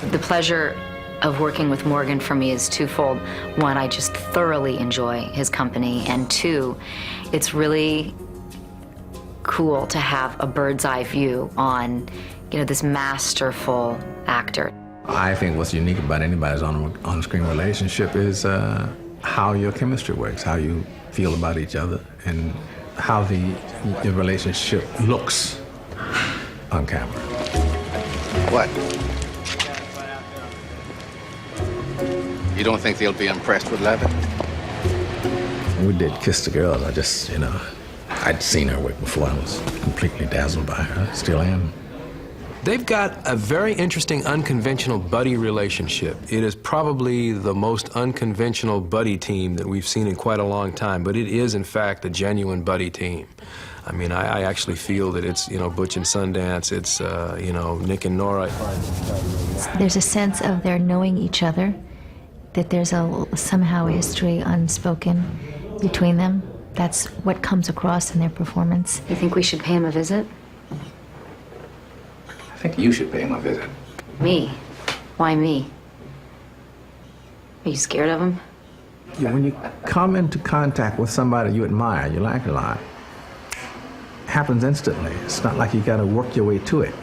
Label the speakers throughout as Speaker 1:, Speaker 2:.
Speaker 1: The pleasure of working with Morgan for me is twofold. One, I just thoroughly enjoy his company, and two, it's really cool to have a bird's eye view on, this masterful actor.
Speaker 2: I think what's unique about anybody's on-screen relationship is how your chemistry works, how you feel about each other, and how the relationship looks on camera.
Speaker 3: What? You don't think they'll be impressed with Levitt?
Speaker 2: We did Kiss the Girls. I just, I'd seen her work before. I was completely dazzled by her. Still am.
Speaker 4: They've got a very interesting, unconventional buddy relationship. It is probably the most unconventional buddy team that we've seen in quite a long time, but it is, in fact, a genuine buddy team. I mean, I actually feel that it's, Butch and Sundance, it's, Nick and Nora.
Speaker 5: There's a sense of their knowing each other, that there's somehow a history unspoken between them. That's what comes across in their performance.
Speaker 1: You think we should pay him a visit?
Speaker 2: I think you should pay him a visit.
Speaker 1: Me? Why me? Are you scared of him?
Speaker 2: Yeah, when you come into contact with somebody you admire, you like a lot, it happens instantly. It's not like you got to work your way to it,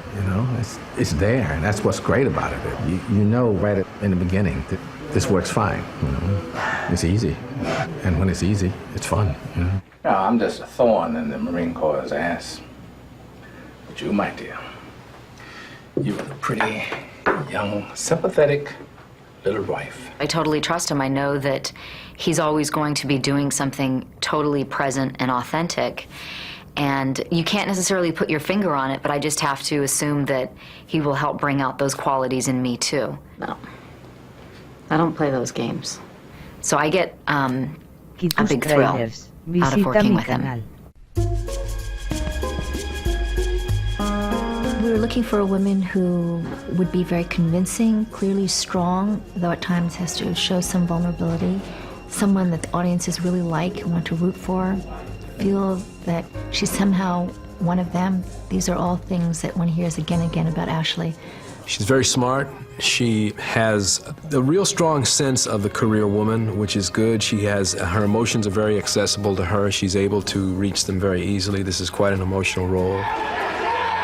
Speaker 2: It's there, and that's what's great about it. You know right in the beginning that this works fine, It's easy, and when it's easy, it's fun, No, I'm just a thorn in the Marine Corps' ass. But you, my dear, you're a pretty, young, sympathetic little wife.
Speaker 1: I totally trust him. I know that he's always going to be doing something totally present and authentic. And you can't necessarily put your finger on it, but I just have to assume that he will help bring out those qualities in me, too. No, I don't play those games. So I get a big thrill out of working with him.
Speaker 5: We were looking for a woman who would be very convincing, clearly strong, though at times has to show some vulnerability. Someone that the audiences really like and want to root for, feel that she's somehow one of them. These are all things that one hears again and again about Ashley.
Speaker 4: She's very smart. She has a real strong sense of the career woman, which is good. Her emotions are very accessible to her. She's able to reach them very easily. This is quite an emotional role.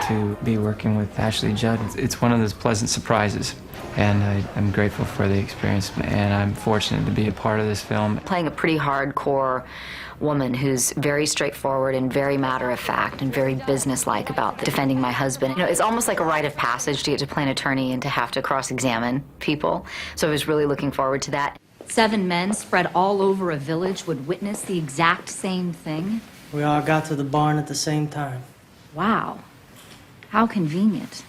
Speaker 6: To be working with Ashley Judd, it's one of those pleasant surprises. And I'm grateful for the experience, and I'm fortunate to be a part of this film.
Speaker 1: Playing a pretty hardcore woman who's very straightforward and very matter-of-fact and very businesslike about defending my husband. It's almost like a rite of passage to get to play an attorney and to have to cross-examine people. So I was really looking forward to that.
Speaker 7: 7 men spread all over a village would witness the exact same thing.
Speaker 8: We all got to the barn at the same time.
Speaker 7: Wow. How convenient.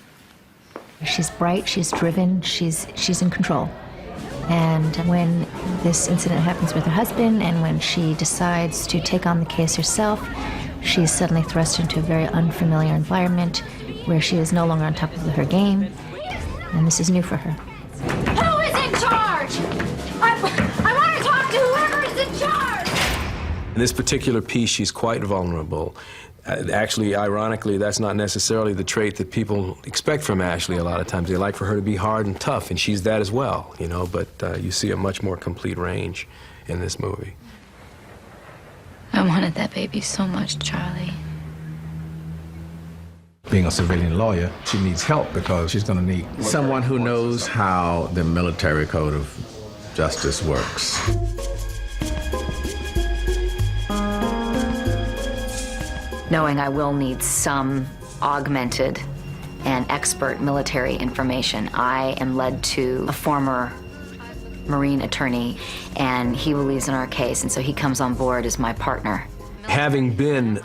Speaker 5: She's bright, she's driven, she's in control. And when this incident happens with her husband and when she decides to take on the case herself, she's suddenly thrust into a very unfamiliar environment where she is no longer on top of her game, and this is new for her.
Speaker 7: Who is in charge? I want to talk to whoever is in charge!
Speaker 4: In this particular piece, she's quite vulnerable. Actually, ironically, that's not necessarily the trait that people expect from Ashley a lot of times. They like for her to be hard and tough, and she's that as well, but you see a much more complete range in this movie.
Speaker 7: I wanted that baby so much, Charlie.
Speaker 2: Being a civilian lawyer, she needs help because she's going to need someone who knows how the military code of justice works.
Speaker 1: Knowing I will need some augmented and expert military information, I am led to a former Marine attorney, and he believes in our case, and so he comes on board as my partner.
Speaker 4: Having been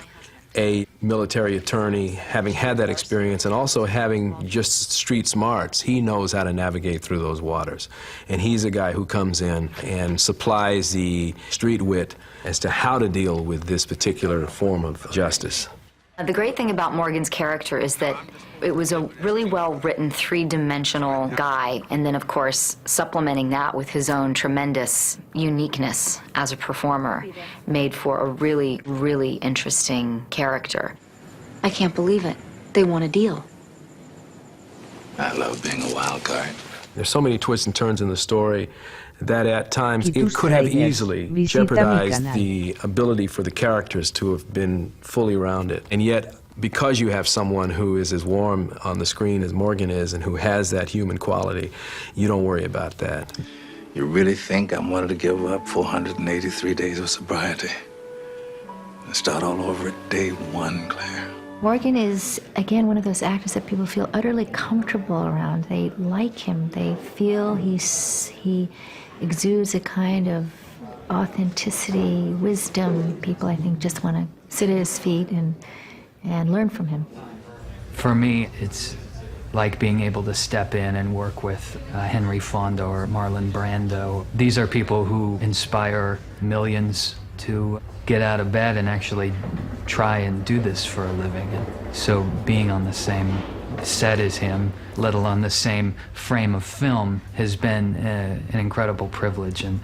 Speaker 4: a military attorney, having had that experience, and also having just street smarts, he knows how to navigate through those waters. And he's a guy who comes in and supplies the street wit as to how to deal with this particular form of justice.
Speaker 1: The great thing about Morgan's character is that it was a really well-written, three-dimensional guy, and then, of course, supplementing that with his own tremendous uniqueness as a performer made for a really, really interesting character.
Speaker 7: I can't believe it. They want a deal.
Speaker 3: I love being a wild card.
Speaker 4: There's so many twists and turns in the story that at times
Speaker 9: Y tus
Speaker 4: it could have
Speaker 9: trailers.
Speaker 4: easily
Speaker 9: Visita mi
Speaker 4: jeopardized
Speaker 9: canal.
Speaker 4: the ability for the characters to have been fully rounded. And yet, because you have someone who is as warm on the screen as Morgan is and who has that human quality, you don't worry about that.
Speaker 10: You really think I'm willing to give up 483 days of sobriety and start all over at day one, Claire?
Speaker 5: Morgan is, again, one of those actors that people feel utterly comfortable around. They like him. They feel he exudes a kind of authenticity, wisdom. People, I think, just want to sit at his feet and learn from him.
Speaker 6: For me, it's like being able to step in and work with Henry Fonda or Marlon Brando. These are people who inspire millions to get out of bed and actually try and do this for a living. And so being on the same set as him, let alone the same frame of film, has been an incredible privilege, and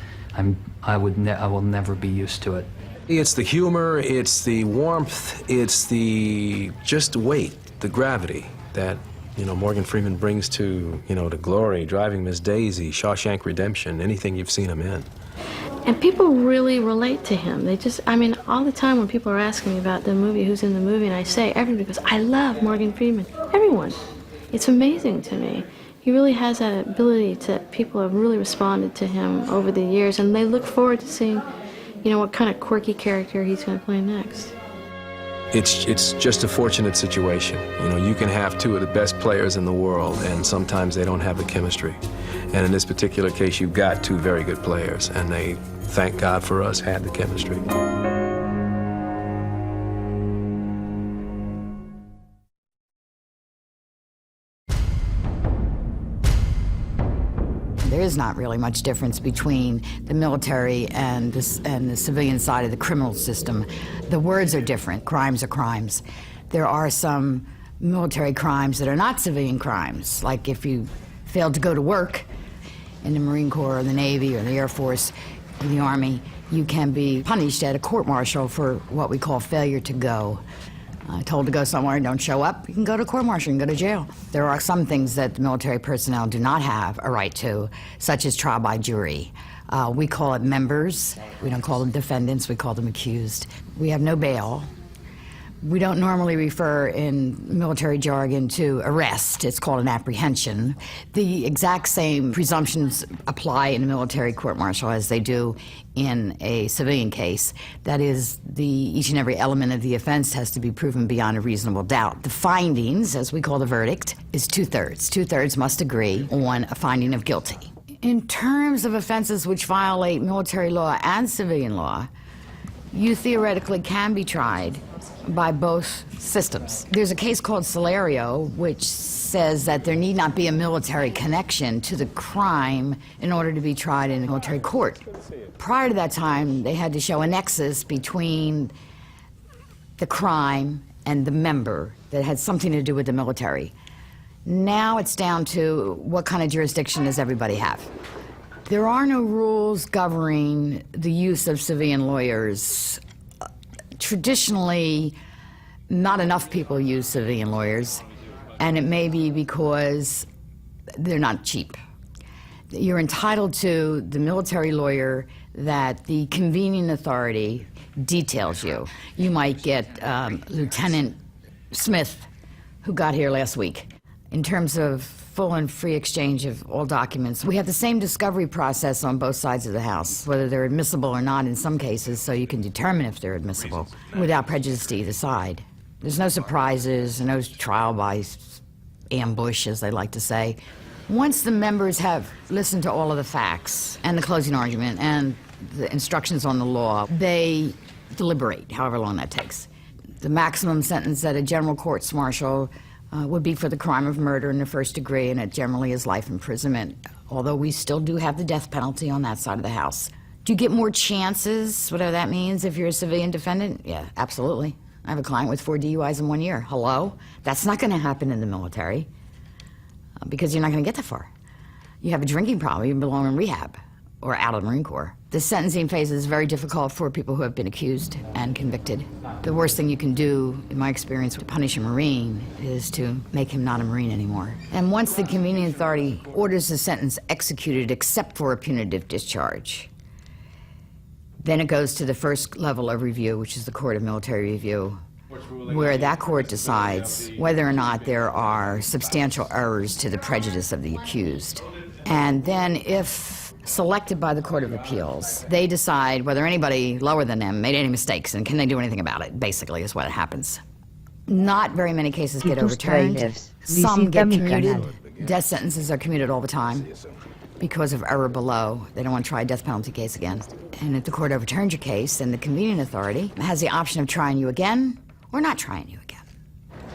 Speaker 6: I will never be used to it.
Speaker 4: It's the humor, it's the warmth, it's the just weight, the gravity that, you know, Morgan Freeman brings to, you know, to Glory, Driving Miss Daisy, Shawshank Redemption, anything you've seen him in.
Speaker 11: And people really relate to him. They just, I mean, all the time when people are asking me about the movie, who's in the movie, and I say, everybody goes, I love Morgan Freeman. Everyone. It's amazing to me. He really has that ability to, people have really responded to him over the years, and they look forward to seeing, you know, what kind of quirky character he's going to play next.
Speaker 4: It's just a fortunate situation. You know, you can have two of the best players in the world, and sometimes they don't have the chemistry. And in this particular case, you've got two very good players, and they, thank God for us, had the chemistry.
Speaker 9: There is not really much difference between the military and the civilian side of the criminal system. The words are different. Crimes are crimes. There are some military crimes that are not civilian crimes, like if you failed to go to work in the Marine Corps or the Navy or the Air Force or the Army, you can be punished at a court-martial for what we call failure to go. Told to go somewhere and don't show up, you can go to court-martial, you can go to jail. There are some things that the military personnel do not have a right to, such as trial by jury. We call it members. We don't call them defendants, we call them accused. We have no bail. We don't normally refer in military jargon to arrest. It's called an apprehension. The exact same presumptions apply in a military court-martial as they do in a civilian case. That is, each and every element of the offense has to be proven beyond a reasonable doubt. The findings, as we call the verdict, is two-thirds. Two-thirds must agree on a finding of guilty. In terms of offenses which violate military law and civilian law, you theoretically can be tried by both systems. There's a case called Solario, which says that there need not be a military connection to the crime in order to be tried in a military court. Prior to that time, they had to show a nexus between the crime and the member that had something to do with the military. Now it's down to what kind of jurisdiction does everybody have. There are no rules governing the use of civilian lawyers. Traditionally, not enough people use civilian lawyers, and it may be because they're not cheap. You're entitled to the military lawyer that the convening authority details you. You might get Lieutenant Smith, who got here last week. In terms of full and free exchange of all documents, we have the same discovery process on both sides of the house, whether they're admissible or not in some cases, so you can determine if they're admissible without prejudice to either side. There's no surprises, no trial by ambush, as they like to say. Once the members have listened to all of the facts and the closing argument and the instructions on the law, they deliberate, however long that takes. The maximum sentence at a general courts-martial would be for the crime of murder in the first degree, and it generally is life imprisonment, although we still do have the death penalty on that side of the house. Do you get more chances, whatever that means, if you're a civilian defendant? Yeah, absolutely. I have a client with 4 DUIs in 1 year. Hello? That's not going to happen in the military because you're not going to get that far. You have a drinking problem, you belong in rehab. or out of the Marine Corps. The sentencing phase is very difficult for people who have been accused and convicted. The worst thing you can do, in my experience, to punish a Marine is to make him not a Marine anymore. And once the convening authority orders the sentence executed except for a punitive discharge, then it goes to the first level of review, which is the Court of Military Review, where that court decides whether or not there are substantial errors to the prejudice of the accused. And then if selected by the Court of Appeals, they decide whether anybody lower than them made any mistakes and can they do anything about it, basically, is what happens. Not very many cases get overturned. Some get commuted. Death sentences are commuted all the time because of error below. They don't want to try a death penalty case again. And if the court overturns your case, then the convening authority has the option of trying you again or not trying you again.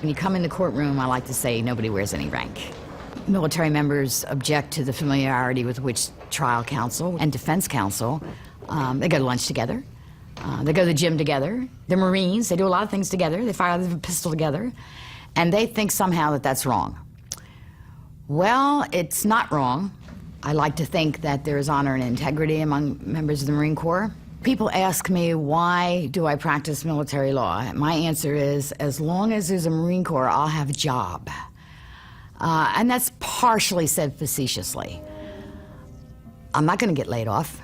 Speaker 9: When you come in the courtroom, I like to say nobody wears any rank. Military members object to the familiarity with which trial counsel and defense counsel, they go to lunch together, they go to the gym together. They're Marines, they do a lot of things together, they fire the pistol together, and they think somehow that that's wrong. Well, it's not wrong. I like to think that there is honor and integrity among members of the Marine Corps. People ask me, why do I practice military law? My answer is, as long as there's a Marine Corps, I'll have a job. And that's partially said facetiously. I'm not going to get laid off.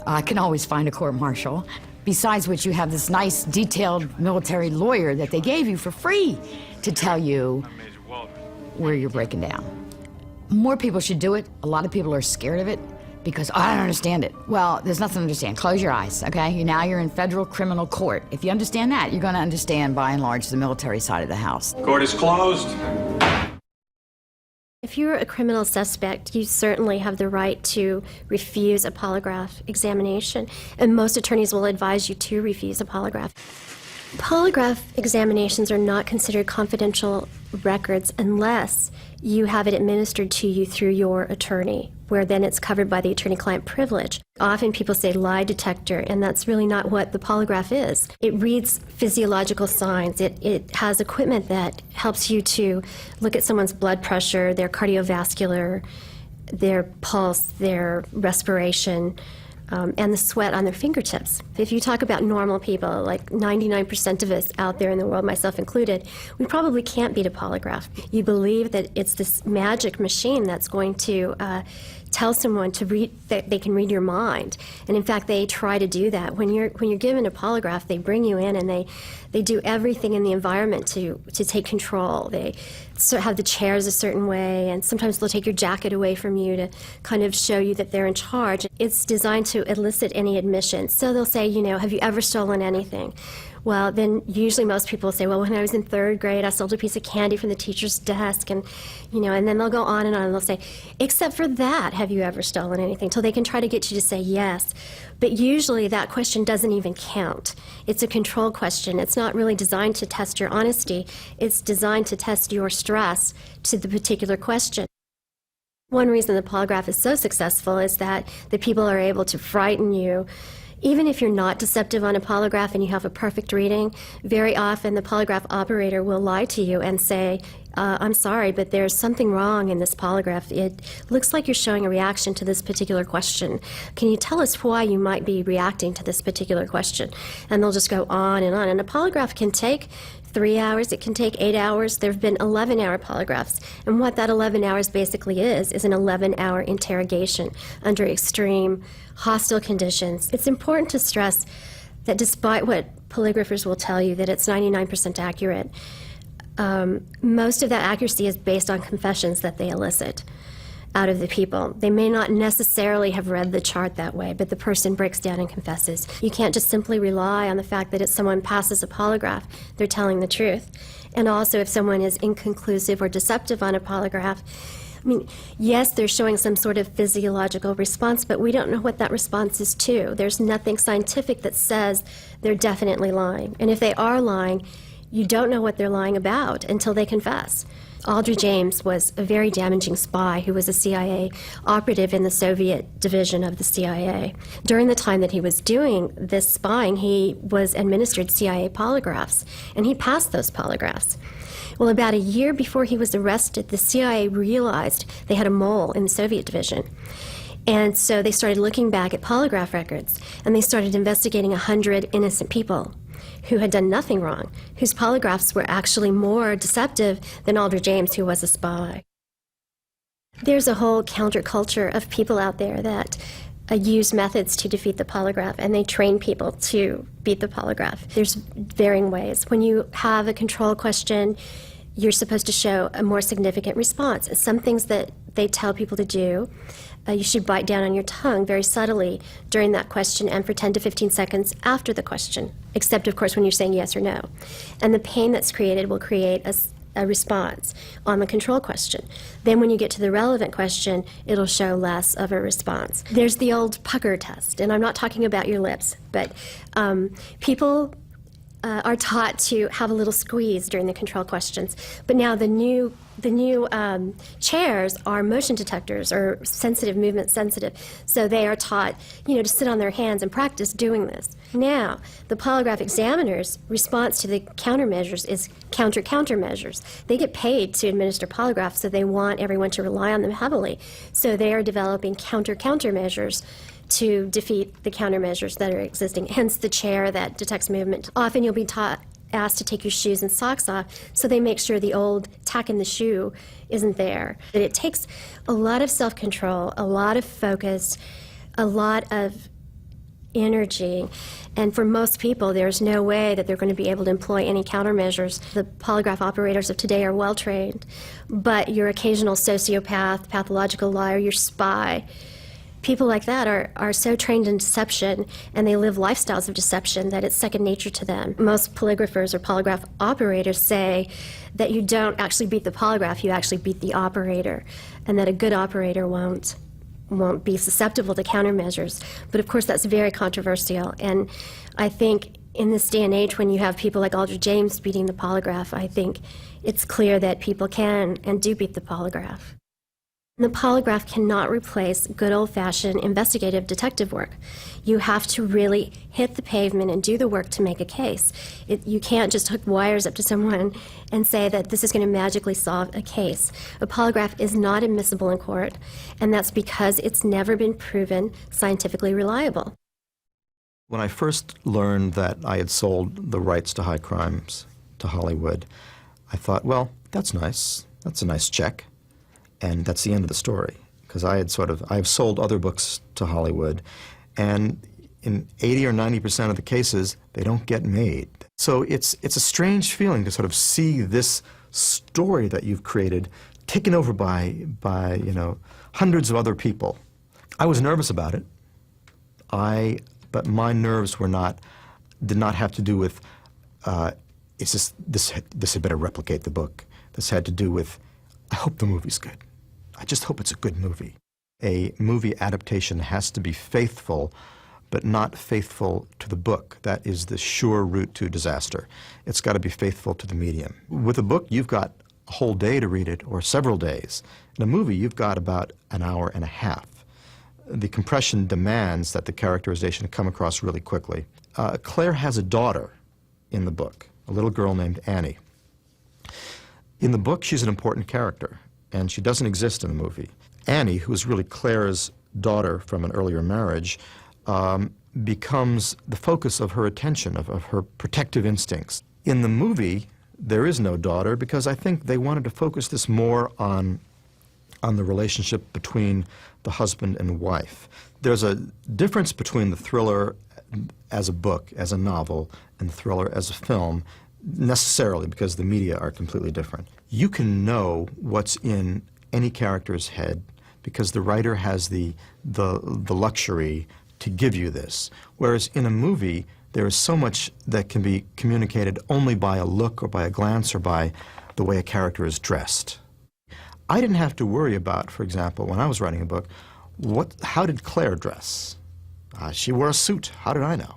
Speaker 9: I can always find a court-martial. Besides which, you have this nice, detailed military lawyer that they gave you for free to tell you where you're breaking down. More people should do it. A lot of people are scared of it because, oh, I don't understand it. Well, there's nothing to understand. Close your eyes, okay? Now you're in federal criminal court. If you understand that, you're going to understand, by and large, the military side of the house.
Speaker 12: Court is closed.
Speaker 13: If you're a criminal suspect, you certainly have the right to refuse a polygraph examination, and most attorneys will advise you to refuse a polygraph. Polygraph examinations are not considered confidential records unless you have it administered to you through your attorney, where then it's covered by the attorney-client privilege. Often people say lie detector, and that's really not what the polygraph is. It reads physiological signs. It has equipment that helps you to look at someone's blood pressure, their cardiovascular, their pulse, their respiration, and the sweat on their fingertips. If you talk about normal people, like 99% of us out there in the world, myself included, we probably can't beat a polygraph. You believe that it's this magic machine that's going to tell someone to read, that they can read your mind. And in fact, they try to do that. When you're given a polygraph, they bring you in and they do everything in the environment to take control. They have the chairs a certain way, and sometimes they'll take your jacket away from you to kind of show you that they're in charge. It's designed to elicit any admission. So they'll say, you know, have you ever stolen anything? Well, then usually most people say, well, when I was in 3rd grade, I stole a piece of candy from the teacher's desk, and, you know, and then they'll go on, and they'll say, except for that, have you ever stolen anything? Till they can try to get you to say yes. But usually that question doesn't even count. It's a control question. It's not really designed to test your honesty. It's designed to test your stress to the particular question. One reason the polygraph is so successful is that the people are able to frighten you. Even if you're not deceptive on a polygraph and you have a perfect reading, very often the polygraph operator will lie to you and say, I'm sorry, but there's something wrong in this polygraph. It looks like you're showing a reaction to this particular question. Can you tell us why you might be reacting to this particular question? And they'll just go on. And a polygraph can take 3 hours, it can take 8 hours. There have been 11-hour polygraphs. And what that 11 hours basically is an 11-hour interrogation under extreme hostile conditions. It's important to stress that despite what polygraphers will tell you, that it's 99% accurate, most of that accuracy is based on confessions that they elicit out of the people. They may not necessarily have read the chart that way, but the person breaks down and confesses. You can't just simply rely on the fact that if someone passes a polygraph, they're telling the truth. And also, if someone is inconclusive or deceptive on a polygraph, I mean, yes, they're showing some sort of physiological response, but we don't know what that response is to. There's nothing scientific that says they're definitely lying. And if they are lying, you don't know what they're lying about until they confess. Audrey James was a very damaging spy who was a CIA operative in the Soviet division of the CIA. During the time that he was doing this spying, he was administered CIA polygraphs, and he passed those polygraphs. Well, about a year before he was arrested, the CIA realized they had a mole in the Soviet division. And so they started looking back at polygraph records, and they started investigating 100 innocent people who had done nothing wrong, whose polygraphs were actually more deceptive than Aldrich James, who was a spy. There's a whole counterculture of people out there that use methods to defeat the polygraph, and they train people to beat the polygraph. There's varying ways. When you have a control question, you're supposed to show a more significant response. Some things that they tell people to do, you should bite down on your tongue very subtly during that question and for 10 to 15 seconds after the question, except, of course, when you're saying yes or no. And the pain that's created will create a response on the control question. Then when you get to the relevant question, it'll show less of a response. There's the old pucker test, and I'm not talking about your lips, but people are taught to have a little squeeze during the control questions. But now the new chairs are motion detectors or sensitive, movement sensitive. So they are taught, to sit on their hands and practice doing this. Now, the polygraph examiner's response to the countermeasures is countermeasures. They get paid to administer polygraphs, so they want everyone to rely on them heavily. So they are developing countermeasures to defeat the countermeasures that are existing, hence the chair that detects movement. Often you'll be asked to take your shoes and socks off, so they make sure the old tack in the shoe isn't there. But it takes a lot of self-control, a lot of focus, a lot of energy, and for most people there's no way that they're going to be able to employ any countermeasures. The polygraph operators of today are well trained, but your occasional sociopath, pathological liar, your spy, people like that are so trained in deception, and they live lifestyles of deception that it's second nature to them. Most polygraphers or polygraph operators say that you don't actually beat the polygraph, you actually beat the operator, and that a good operator won't be susceptible to countermeasures. But of course that's very controversial, and I think in this day and age when you have people like Aldrich James beating the polygraph, I think it's clear that people can and do beat the polygraph. The polygraph cannot replace good old-fashioned investigative detective work. You have to really hit the pavement and do the work to make a case. You can't just hook wires up to someone and say that this is going to magically solve a case. A polygraph is not admissible in court, and that's because it's never been proven scientifically reliable.
Speaker 12: When I first learned that I had sold the rights to High Crimes to Hollywood, I thought, well, that's nice. That's a nice check. And that's the end of the story, because I've sold other books to Hollywood, and in 80 or 90% of the cases, they don't get made. So it's a strange feeling to sort of see this story that you've created taken over by hundreds of other people. I was nervous about it, but my nerves did not have to do with this had better replicate the book. This had to do with, I hope the movie's good. I just hope it's a good movie. A movie adaptation has to be faithful, but not faithful to the book. That is the sure route to disaster. It's got to be faithful to the medium. With a book, you've got a whole day to read it, or several days. In a movie, you've got about an hour and a half. The compression demands that the characterization come across really quickly. Claire has a daughter in the book, a little girl named Annie. In the book, she's an important character, and she doesn't exist in the movie. Annie, who is really Claire's daughter from an earlier marriage, becomes the focus of her attention, of her protective instincts. In the movie, there is no daughter because I think they wanted to focus this more on the relationship between the husband and wife. There's a difference between the thriller as a book, as a novel, and the thriller as a film, necessarily because the media are completely different. You can know what's in any character's head because the writer has the luxury to give you this. Whereas in a movie, there is so much that can be communicated only by a look or by a glance or by the way a character is dressed. I didn't have to worry about, for example, when I was writing a book, how did Claire dress? She wore a suit. How did I know?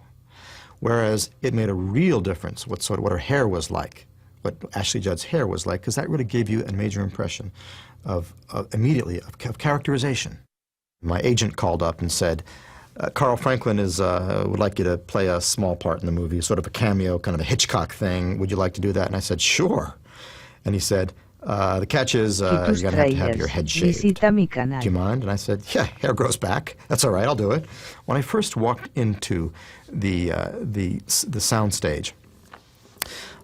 Speaker 12: Whereas it made a real difference what her hair was like, what Ashley Judd's hair was like, because that really gave you a major impression immediately of characterization. My agent called up and said, Carl Franklin would like you to play a small part in the movie, sort of a cameo, kind of a Hitchcock thing. Would you like to do that? And I said, sure. And he said, The catch is you're going to have your head shaved.
Speaker 14: Visita mi canal.
Speaker 12: Do you mind? And I said, yeah, hair grows back. That's all right, I'll do it. When I first walked into the sound stage,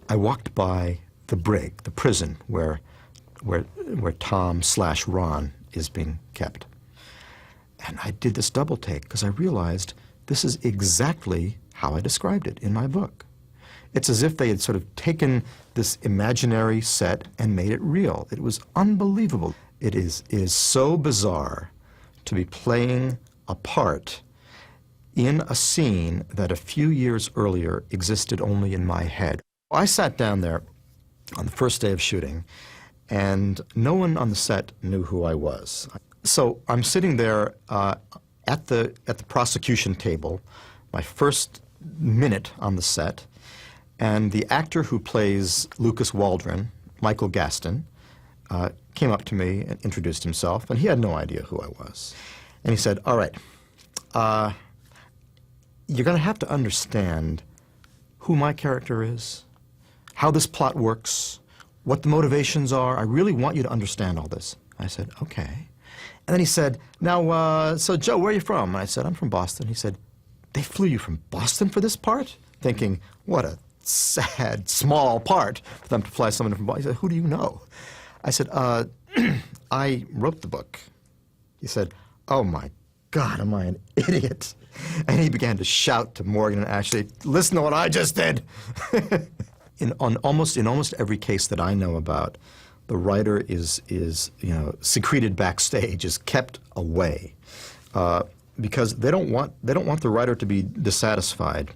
Speaker 12: I walked by the brig, the prison where Tom/Ron is being kept. And I did this double take because I realized this is exactly how I described it in my book. It's as if they had sort of taken this imaginary set and made it real. It was unbelievable. It is so bizarre to be playing a part in a scene that a few years earlier existed only in my head. I sat down there on the first day of shooting, and no one on the set knew who I was. So I'm sitting there at the prosecution table, my first minute on the set, and the actor who plays Lucas Waldron, Michael Gaston, came up to me and introduced himself, and he had no idea who I was. And he said, all right, you're going to have to understand who my character is, how this plot works, what the motivations are. I really want you to understand all this. I said, okay. And then he said, now, so Joe, where are you from? And I said, I'm from Boston. He said, they flew you from Boston for this part? Thinking, what a sad, small part for them to fly someone from Boston. He said, who do you know? I said, I wrote the book. He said, oh my God, am I an idiot? And he began to shout to Morgan and Ashley, listen to what I just did. In almost every case that I know about, the writer is secreted backstage, is kept away, because they don't want the writer to be dissatisfied.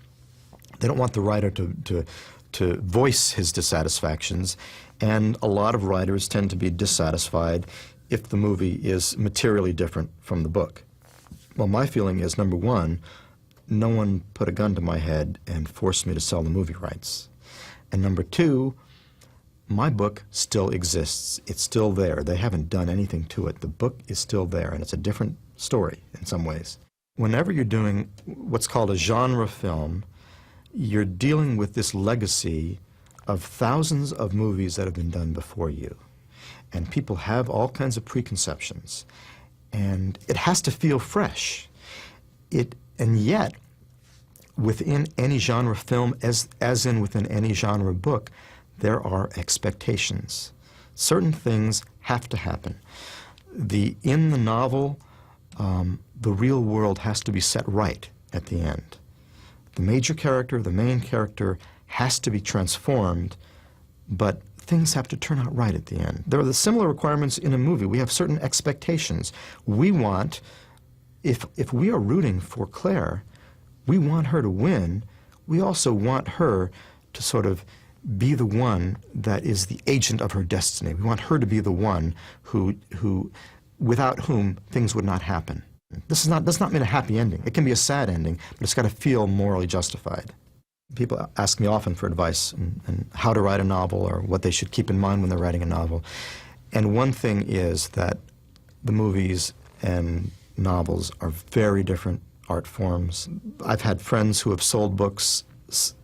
Speaker 12: They don't want the writer to voice his dissatisfactions, and a lot of writers tend to be dissatisfied if the movie is materially different from the book. Well, my feeling is, number one, no one put a gun to my head and forced me to sell the movie rights. And number two, my book still exists. It's still there. They haven't done anything to it. The book is still there, and it's a different story in some ways. Whenever you're doing what's called a genre film, you're dealing with this legacy of thousands of movies that have been done before you. And people have all kinds of preconceptions. And it has to feel fresh. And yet, within any genre film, as in within any genre book, there are expectations. Certain things have to happen. In the novel, the real world has to be set right at the end. The major character, the main character, has to be transformed, but things have to turn out right at the end. There are the similar requirements in a movie. We have certain expectations. We want, if we are rooting for Claire, we want her to win. We also want her to sort of be the one that is the agent of her destiny. We want her to be the one who without whom things would not happen. This does not mean a happy ending. It can be a sad ending, but it's got to feel morally justified. People ask me often for advice on how to write a novel or what they should keep in mind when they're writing a novel. And one thing is that the movies and novels are very different art forms. I've had friends who have sold books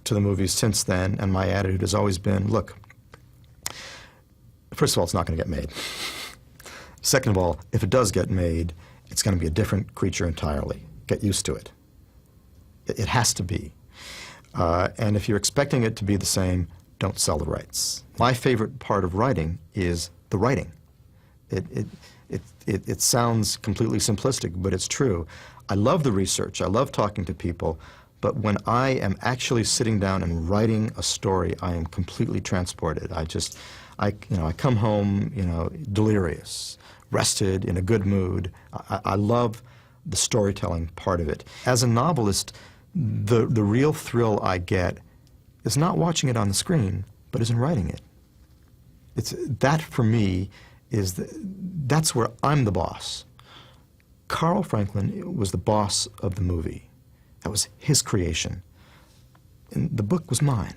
Speaker 12: to the movies since then, and my attitude has always been, look, first of all, it's not going to get made. Second of all, if it does get made, it's going to be a different creature entirely. Get used to it. It has to be. And if you're expecting it to be the same, don't sell the rights. My favorite part of writing is the writing. It sounds completely simplistic, but it's true. I love the research. I love talking to people. But when I am actually sitting down and writing a story, I am completely transported. I come home, delirious, rested, in a good mood. I love the storytelling part of it. As a novelist, the real thrill I get is not watching it on the screen, but is in writing it. That for me that's where I'm the boss. Carl Franklin was the boss of the movie. That was his creation. And the book was mine.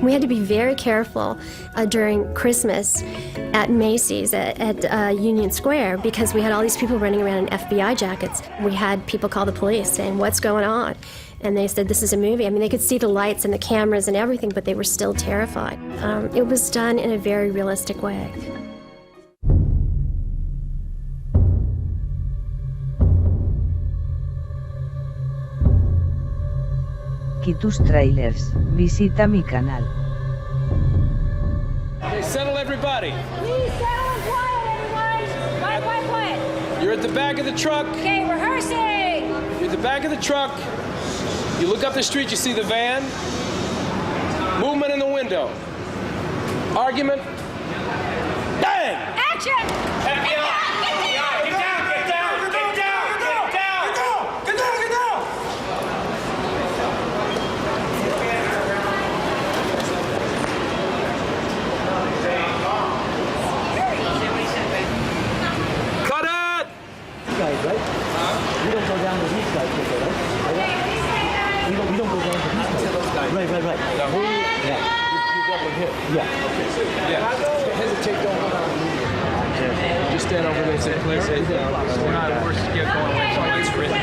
Speaker 13: We had to be very careful during Christmas at Macy's at Union Square because we had all these people running around in FBI jackets. We had people call the police saying, "What's going on?" And they said, "This is a movie." I mean, they could see the lights and the cameras and everything, but they were still terrified. It was done in a very realistic way.
Speaker 14: Tus trailers, visita mi canal.
Speaker 4: Hey, settle everybody.
Speaker 7: Please settle and quiet, everyone. Quiet, quiet, quiet.
Speaker 4: You're at the back of the truck.
Speaker 7: Okay, rehearsing.
Speaker 4: You're at the back of the truck. You look up the street, you see the van. Movement in the window. Argument. Bang!
Speaker 7: Action!
Speaker 15: Right? We don't go down to these guys, right? We don't go down to these guys. Right.
Speaker 4: Now who?
Speaker 15: Yeah.
Speaker 4: You double hit.
Speaker 15: Yeah.
Speaker 4: Okay. Yeah. Hesitate, don't go down. Just stand over there and say, please say down. We're not worse to get going away from it's written.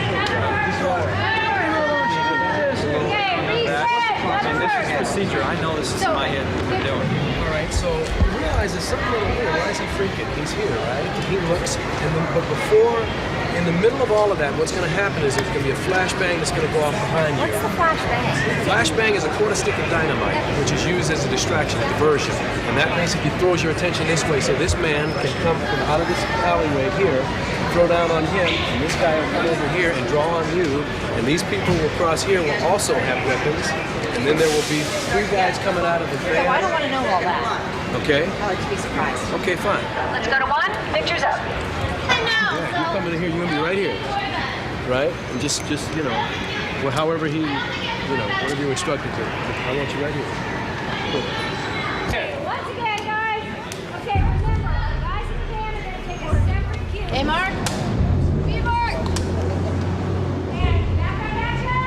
Speaker 6: And this is procedure. I know this is in my head what we're doing.
Speaker 4: All right, so you realize there's something a little weird. Why is he freaking? He's here, right? He looks, and then, but before, in the middle of all of that, what's going to happen is there's going to be a flashbang that's going to go off behind you.
Speaker 1: What's the flashbang?
Speaker 4: Flashbang is a quarter stick of dynamite, which is used as a distraction, a diversion. And that basically throws your attention this way, so this man can come from out of this alleyway here, throw down on him, and this guy will come over here and draw on you, and these people who will cross here will also have weapons, and then there will be 3 guys coming out of the van.
Speaker 1: So I don't want to know all that.
Speaker 4: Okay.
Speaker 1: I like to be surprised.
Speaker 4: Okay, fine.
Speaker 1: Let's go to 1. Pictures up.
Speaker 4: Yeah, you come in here, you and me right here, right? And just you know, well, however he, you know, whatever you're instructed to. I want you right here. Cool.
Speaker 7: Once again, guys. Okay, remember, guys in the van are going to take a separate cue.
Speaker 1: Hey, Mark.
Speaker 7: Be Mark. And background action.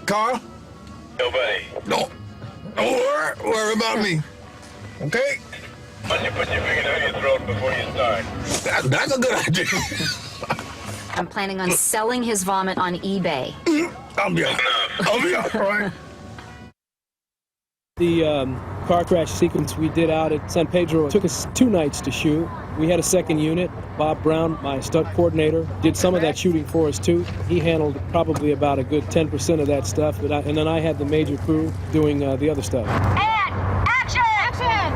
Speaker 10: Carl?
Speaker 3: Nobody.
Speaker 10: Don't worry about me. Okay?
Speaker 3: Why don't you put your finger down your throat before you start?
Speaker 10: That's a good idea.
Speaker 1: I'm planning on selling his vomit on eBay.
Speaker 10: I'll be all right.
Speaker 4: The car crash sequence we did out at San Pedro took us 2 nights to shoot. We had a second unit. Bob Brown, my stunt coordinator, did some of that shooting for us too. He handled probably about a good 10% of that stuff, and then I had the major crew doing the other stuff.
Speaker 7: And action! Action!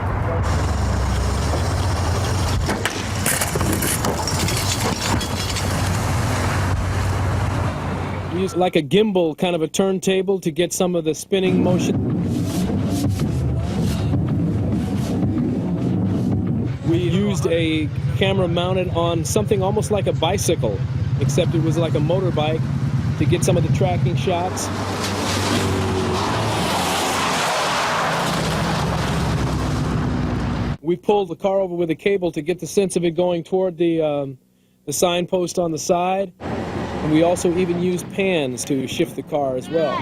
Speaker 4: We used like a gimbal, kind of a turntable, to get some of the spinning motion. We used a camera mounted on something almost like a bicycle, except it was like a motorbike, to get some of the tracking shots. We pulled the car over with a cable to get the sense of it going toward the signpost on the side. And we also even used pans to shift the car as well.